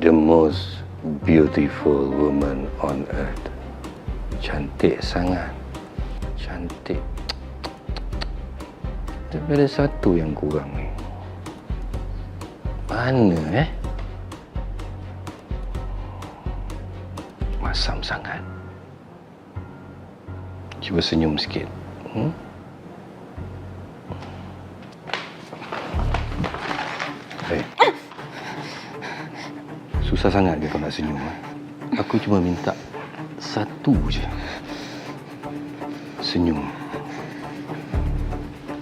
The most beautiful woman on earth. Cantik sangat. Cantik. Tapi ada satu yang kurang ni. Mana Masam sangat. Cuba senyum sikit. Susah sangat ke kau nak senyum? Aku cuma minta satu je. Senyum.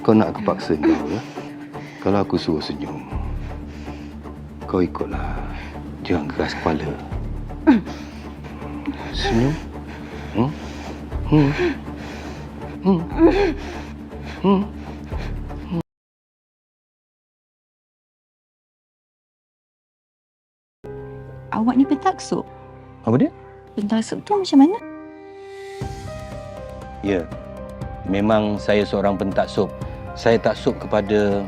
Kau nak aku paksa kau ke? Kalau aku suruh senyum, kau ikutlah. Jangan keras kepala. Senyum. Awak ni pentaksub. Apa dia? Pentaksub tu macam mana? Ya, memang saya seorang pentaksub. Saya taksub kepada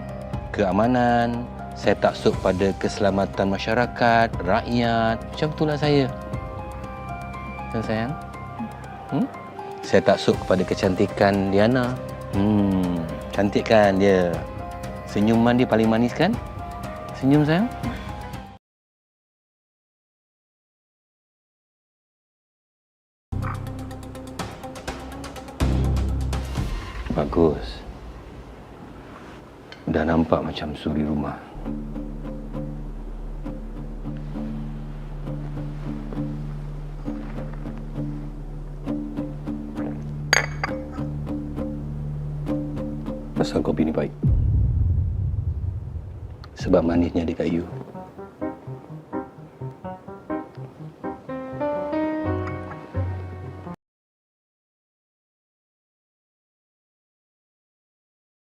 keamanan, saya taksub pada keselamatan masyarakat, rakyat. Macam itulah saya. Betul sayang? Saya taksub kepada kecantikan Diana. Cantik kan dia? Senyuman dia paling manis kan? Senyum sayang? Bagus. Dah nampak macam suri rumah. Pasal kopi ni baik. Sebab manisnya dia kat you.